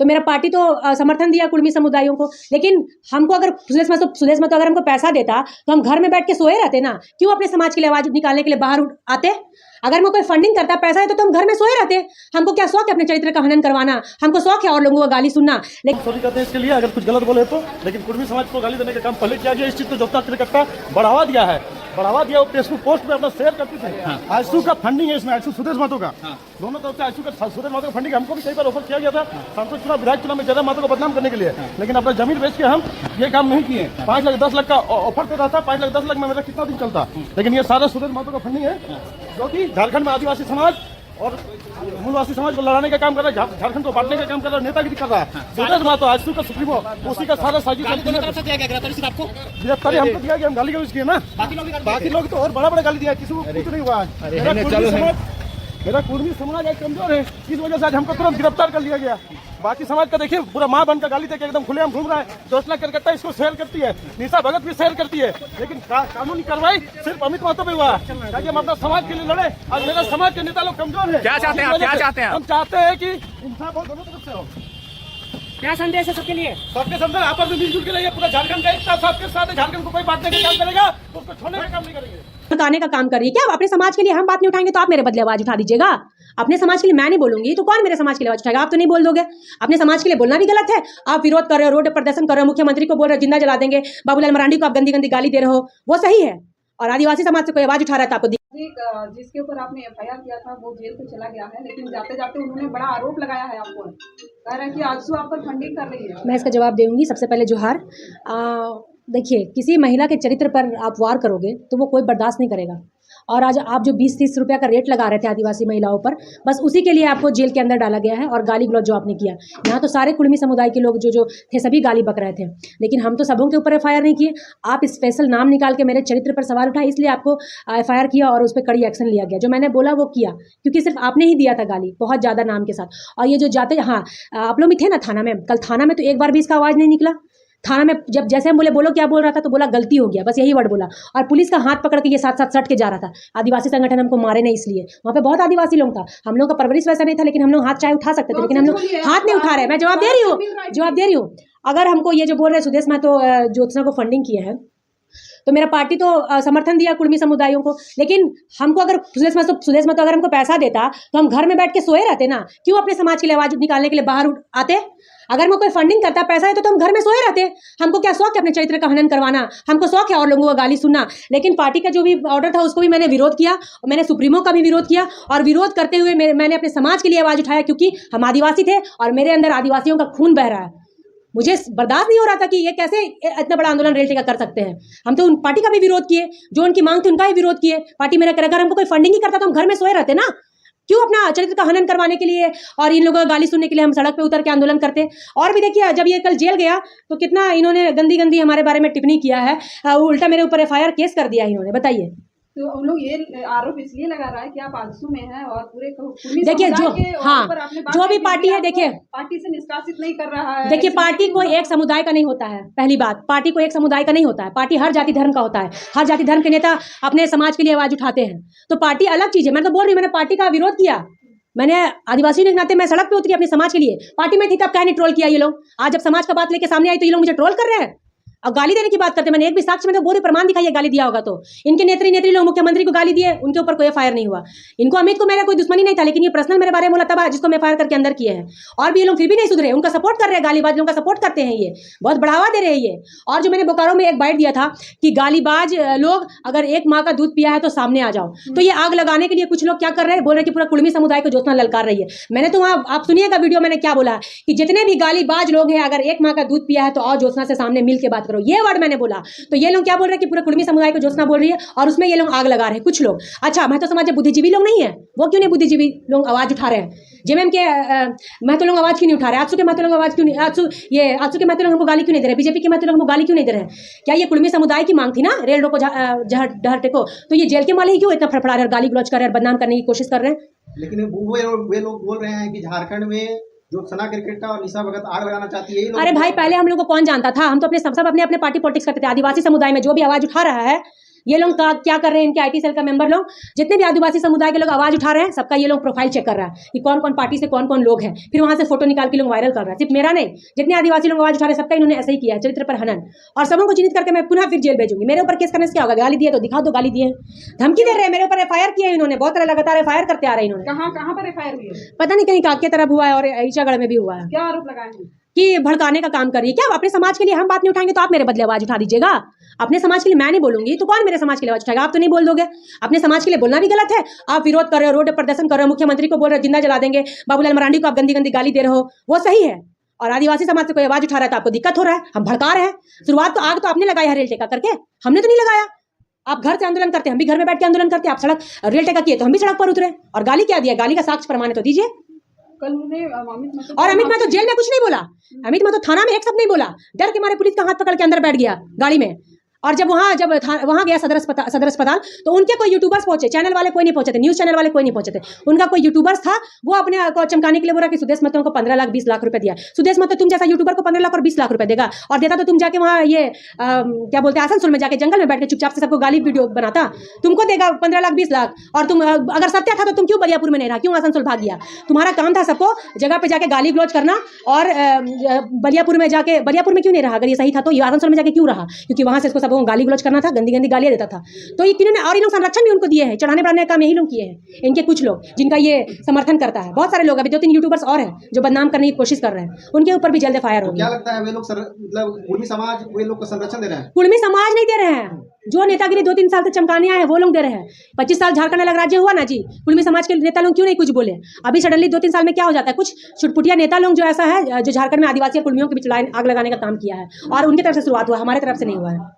तो मेरा पार्टी तो समर्थन दिया कुर्मी समुदायों को, लेकिन हमको अगर सुदेश महतो अगर हमको पैसा देता तो हम घर में बैठ के सोए रहते ना, क्यों अपने समाज के लिए आवाज निकालने के लिए बाहर आते? अगर मैं कोई फंडिंग करता, पैसा है तो हम घर में सोए रहते। हमको क्या शौक है अपने चरित्र का हनन करवाना? हमको शौक है और लोगों को गाली सुनना। लेकिन सॉरी कहते हैं इसके लिए अगर कुछ गलत बोले तो, लेकिन कुर्मी समाज को गाली देने का काम पहले किया गया। इस चीज को जोता कार्यकर्ता बढ़ावा दिया है, वो फेसबुक पोस्ट में अपना शेयर करते थे। आजसू का फंडिंग है इसमें, आजसू सुदेश महतो का दोनों तरफ से आजसू का सुदेश महतो का फंडिंग हमको भी कई बार ऑफर किया गया था सांसद चुनाव, विधायक चुनाव में जयराम महतो को बदनाम करने के लिए, लेकिन अपना जमीन बेच के हम ये काम नहीं किए। 5 लाख 10 लाख का ऑफर कर रहा था, 5 लाख 10 लाख में मेरा कितना दिन चलता, लेकिन ये सारा सुदेश महतो का फंडिंग है जो कि झारखंड में आदिवासी समाज और मूलवासी समाज को लड़ाने का काम कर रहा है, झारखंड को बांटने का काम कर रहा है, नेतागिरी कर रहा है। सुदेश महतो आजसू का सुप्रीमो, उसी का सारा साजिश गिरफ्तारी हमको दिया गया, हम गाली गलौज किए ना। बाकी लोग तो और बड़ा गाली दिया, किसी को कुछ नहीं हुआ। मेरा कुर्मी समाज एक कमजोर है, इस वजह से आज हमको तुरंत गिरफ्तार कर लिया गया। बाकी समाज का देखिए पूरा मां बनकर गाली देके एकदम खुलेआम घूम रहा है। जोशना कार्यकर्ता इसको शेयर करती है, निशा भगत भी शेयर करती है, लेकिन कानूनी कार्रवाई सिर्फ अमित महतो पे हुआ ताकि हम अपना समाज के लिए लड़े। आज मेरा समाज के नेता लोग कमजोर है। क्या चाहते हैं आप? क्या चाहते हैं? हम चाहते हैं कि इंसाफ हो दोनों तरफ से हो। क्या संदेश है सबके लिए? सबके संदेश आपस में मिलजुल के रहिए। पूरा झारखंड का एक साथ के साथ झारखंड को कोई बांटने का काम करेगा तो उसको छोड़ने का काम नहीं करेंगे। भड़काने का काम कर रही है क्या? अपने समाज के लिए हम बात नहीं उठाएंगे तो आप मेरे बदले आवाज उठा दीजिएगा। अपने समाज के लिए मैं नहीं बोलूंगी तो कौन मेरे समाज के लिए आवाज उठाएगा? आप तो नहीं बोल दोगे। अपने समाज के लिए बोलना भी गलत है। आप विरोध कर रहे हो, रोड पर प्रदर्शन कर रहे हो, मुख्यमंत्री को बोल रहे हो जिंदा जला देंगे, बाबूलाल मरांडी को आप गंदी गंदी गाली दे रहे हो, वो सही है। और आदिवासी समाज से कोई आवाज उठा रहा था आपको जिसके ऊपर आपने एफआईआर किया था वो जेल से चला गया है, लेकिन जाते जाते उन्होंने बड़ा आरोप लगाया है आपको, कह रहे हैं कि आजसू आप पर फंडिंग कर रही है। मैं इसका जवाब दूंगी। सबसे पहले जोहार। देखिए, किसी महिला के चरित्र पर आप वार करोगे तो वो कोई बर्दाश्त नहीं करेगा। और आज आप जो 20-30 रुपया का रेट लगा रहे थे आदिवासी महिलाओं पर, बस उसी के लिए आपको जेल के अंदर डाला गया है। और गाली गलौज जो आपने किया, यहाँ तो सारे कुर्मी समुदाय के लोग जो थे सभी गाली बक रहे थे, लेकिन हम तो सबों के ऊपर एफआईआर नहीं किए। आप स्पेशल नाम निकाल के मेरे चरित्र पर सवाल उठाए, इसलिए आपको एफआईआर किया और उस पर कड़ी एक्शन लिया गया। जो मैंने बोला वो किया, क्योंकि सिर्फ आपने ही दिया था गाली, बहुत ज़्यादा नाम के साथ। और ये जो जाते, हाँ आप लोग भी थे ना थाना में, कल थाना में तो एक बार भी इसका आवाज़ नहीं निकला। थाना में जब जैसे हम बोले बोलो क्या बोल रहा था, तो बोला गलती हो गया, बस यही वर्ड बोला। और पुलिस का हाथ पकड़ के ये साथ सट के जा रहा था। आदिवासी संगठन हमको मारे नहीं, इसलिए वहाँ पे बहुत आदिवासी लोग था। हम लोग का परवरिश वैसा नहीं था, लेकिन हम लोग हाथ चाहे उठा सकते थे, लेकिन हम लोग हाथ नहीं उठा रहे। मैं जवाब दे रही हूँ। अगर हमको ये जो बोल रहे सुदेश महतो ज्योत्सना को फंडिंग किए हैं, तो मेरा पार्टी तो समर्थन दिया कुर्मी समुदायों को, लेकिन हमको अगर सुदेश महतो अगर हमको पैसा देता तो हम घर में बैठ के सोए रहते ना, क्यों अपने समाज के लिए आवाज निकालने के लिए बाहर आते? अगर मैं कोई फंडिंग करता, पैसा है तो हम घर में सोए रहते। हमको क्या शौक है अपने चरित्र का हनन करवाना? हमको शौक है और लोगों को गाली सुनना। लेकिन पार्टी का जो भी ऑर्डर था उसको भी मैंने विरोध किया, और मैंने सुप्रीमो का भी विरोध किया। और विरोध करते हुए मैंने अपने समाज के लिए आवाज उठाया, क्योंकि हम आदिवासी थे और मेरे अंदर आदिवासियों का खून बह रहा है। मुझे बर्दाश्त नहीं हो रहा था कि ये कैसे इतना बड़ा आंदोलन रेल टेका कर सकते हैं। हम तो उन पार्टी का भी विरोध किए, जो उनकी मांग थी उनका भी विरोध किए। पार्टी मेरा अगर हमको कोई फंडिंग ही करता तो हम घर में सोए रहते ना, क्यों अपना चरित्र का हनन करवाने के लिए और इन लोगों को गाली सुनने के लिए हम सड़क पे उतर के आंदोलन करते। और भी देखिए, जब ये कल जेल गया तो कितना इन्होंने गंदी गंदी हमारे बारे में टिप्पणी किया है, उल्टा मेरे ऊपर एफआईआर केस कर दिया इन्होंने। बताइए, तो हम लोग ये आरोप इसलिए लगा रहा है कि आप आजसू में हैं और पूरे देखिए जो भी पार्टी है, देखिए पार्टी से निष्कासित नहीं कर रहा है। देखिए, पार्टी कोई एक समुदाय का नहीं होता है। पहली बात, पार्टी को एक समुदाय का नहीं होता है। पार्टी हर जाति धर्म का होता है। हर जाति धर्म के नेता अपने समाज के लिए आवाज उठाते हैं, तो पार्टी अलग चीज है। मैं तो बोल रही हूँ, मैंने पार्टी का विरोध किया। मैंने आदिवासी के नाते मैं सड़क पे उतरी अपने समाज के लिए। पार्टी में थी तब क्या नहीं ट्रोल किया ये लोग? आज जब समाज का बात लेके सामने आई तो ये लोग मुझे ट्रोल कर रहे हैं और गाली देने की बात करते हैं। मैंने एक भी साक्ष्य में तो पूरे प्रमाण दिखाई है गाली दिया होगा तो। इनके नेत्री लोग मुख्यमंत्री को गाली दिए, उनके ऊपर कोई एफआईआर नहीं हुआ। इनको अमित को मेरा कोई दुश्मनी नहीं था, लेकिन ये पर्सनल मेरे बारे में बोला तब जिसको मैं एफआईआर करके अंदर किए हैं। और भी ये लोग फिर भी नहीं सुधरे, उनका सपोर्ट कर रहे हैं, गालीबाज लोगों का सपोर्ट करते हैं, ये बहुत बढ़ावा दे रहे हैं ये। और जो मैंने बोकारो में एक बाइट दिया था कि गालीबाज लोग अगर एक माँ का दूध पिया है तो सामने आ जाओ, तो ये आग लगाने के लिए कुछ लोग क्या कर रहे हैं, बोल रहे हैं कि पूरा कुर्मी समुदाय को ज्योत्सना ललकार रही है। मैंने तो वहाँ, आप सुनिएगा वीडियो, मैंने क्या बोला कि जितने भी गालीबाज लोग हैं, अगर एक माँ का दूध पिया है तो आओ ज्योत्सना से सामने मिल के बात करो, ये वर्ड मैंने बोला। तो ये लोग क्या बोल रहे हैं कि पूरे कुर्मी समुदाय को ज्योत्सना बोल रही है, और उसमें ये लोग आग लगा रहे हैं कुछ लोग। अच्छा, महतो समाज के बुद्धिजीवी लोग नहीं है, वो क्यों नहीं बुद्धिजीवी लोग आवाज उठा रहे हैं? जेएमएम के महतो लोग आवाज क्यों नहीं उठा रहे? आजसू के महतो लोग आवाज क्यों नहीं, आजसू के महतो लोग हमको गाली क्यों नहीं दे रहे? बीजेपी के महतो लोग हमको गाली क्यों नहीं दे रहे हैं? क्या ये कुर्मी समुदाय की मांग थी ना, रेल रोको डहर टेको? तो ये जेल के माले ही क्यों इतना फड़फड़ा रहे और गाली गलौज कर रहे हैं, बदनाम करने की कोशिश कर रहे हैं? लेकिन वे लोग बोल रहे हैं कि झारखंड में ज्योत्सना क्रिकेटर और निशा भगत आग लगाना चाहती है। अरे भाई, पहले हम लोग को कौन जानता था? हम तो सब अपने पार्टी पॉलिटिक्स करते थे। आदिवासी समुदाय में जो भी आवाज उठा रहा है, ये लोग क्या कर रहे हैं, इनके IT सेल का मेंबर लोग, जितने भी आदिवासी समुदाय के लोग आवाज उठा रहे हैं, सबका ये लोग प्रोफाइल चेक कर रहा है कि कौन कौन पार्टी से कौन कौन लोग हैं, फिर वहां से फोटो निकाल के लोग वायरल कर रहा है। सिर्फ मेरा नहीं, जितने आदिवासी लोग आवाज उठा रहे हैं सबका इन्होंने ऐसे ही किया है, चरित्र पर हनन। और सबों को चिन्हित करके मैं पुनः फिर जेल भेजूंगी। मेरे ऊपर केस करने से क्या होगा? गाली दिए तो दिखा दो, गाली दिए, धमकी दे रहे हैं, मेरे ऊपर FIR किया है इन्होंने, बहुत लगातार FIR करते आ रहे हैं इन्होंने। कहाँ पर FIR हुई है? पता नहीं, कहीं काके तरफ हुआ है और ईचागढ़ में भी हुआ है। क्या आरोप लगाए हैं? कि भड़काने का काम करिए। क्या अपने समाज के लिए हम बात नहीं उठाएंगे तो आप मेरे बदले आवाज उठा दीजिएगा? अपने समाज के लिए मैं नहीं बोलूंगी तो कौन मेरे समाज के लिए आवाज उठाएगा? आप तो नहीं बोल दोगे। अपने समाज के लिए बोलना भी गलत है। आप विरोध कर रहे हो, रोड प्रदर्शन कर रहे हो, मुख्यमंत्री को बोल रहे हो जिंदा जला देंगे, बाबूलाल मरांडी को आप गंदी गंदी गाली दे रहे हो, वो सही है। और आदिवासी समाज से कोई आवाज उठा रहा है तो आपको दिक्कत हो रहा है, हम भड़का रहे हैं। शुरुआत तो आग तो आपने लगाया है रेल टेका करके, हमने तो नहीं लगाया। आप घर से आंदोलन करते हैं, हम भी घर में बैठ के आंदोलन करते हैं। आप सड़क रेल टेका किए तो हम भी सड़क पर उतरे। और गाली क्या दिया? गाली का साक्ष्य प्रमाण तो दीजिए। कल उन्होंने और अमित महतो जेल में कुछ नहीं बोला, अमित महतो थाना में एक शब्द नहीं बोला, डर के मारे पुलिस का हाथ पकड़ के अंदर बैठ गया गाड़ी में। और जब वहां गया सदर अस्पताल तो उनके कोई यूट्यूबर्स पहुंचे, चैनल वाले कोई नहीं पहुंचे थे, न्यूज चैनल वाले कोई नहीं पहुंचे थे। उनका कोई यूट्यूबर्स था, वो अपने को चमकाने के लिए बोला कि सुदेश महतो को 15 लाख 20 लाख रुपए दिया। सुदेश महतो तुम जैसा यूट्यूबर को 15 लाख और 20 लाख रुपए देगा, और देता तो तुम जाके वहाँ ये क्या बोलते हैं आसनसोल में जाके जंगल में बैठ के चुपचाप से सबको गाली वीडियो बनाता। तुमको देगा 15 लाख 20 लाख, और तुम अगर सत्य था तो तुम क्यों बलियापुर में नहीं रहा, क्यों आसनसोल भाग गया? तुम्हारा काम था सबको जगह पे जाके गाली गलौज करना, और बलियापुर में क्यों नहीं रहा? अगर ये सही था तो ये आसनसोल में जाके क्यों रहा? क्योंकि वहां से इसको सबको गाली गलौज करना था, गंदी गंदी गालियां देता था। तो ये किन्होंने, और इन लोग संरक्षण भी उनको दिए हैं, चढ़ाने बढ़ाने का काम यही लोग किए हैं, इनके कुछ लोग जिनका ये समर्थन करता है। बहुत सारे लोग, अभी 2-3 यूट्यूबर्स और हैं जो बदनाम करने की कोशिश कर रहे हैं, उनके ऊपर भी जल्द FIR होगी। क्या लगता है वे लोग मतलब कुर्मी समाज वे लोग को संरक्षण दे रहे हैं? कुर्मी समाज नहीं दे रहे हैं, जो नेतागिरी 2-3 साल से चमकाने आए हैं वो लोग दे रहे हैं। 25 साल झारखंड अलग राज्य हुआ ना जी, कुर्मी समाज के नेता लोग क्यों नहीं कुछ बोले? अभी सडनली 2-3 साल में क्या हो जाता है? कुछ छुटपुटिया नेता लोग जो ऐसा है, जो झारखंड में आदिवासी और कुर्मियों के बीच आग लगाने का काम किया है, और उनकी तरफ से शुरुआत हुआ, हमारे तरफ से नहीं हुआ है।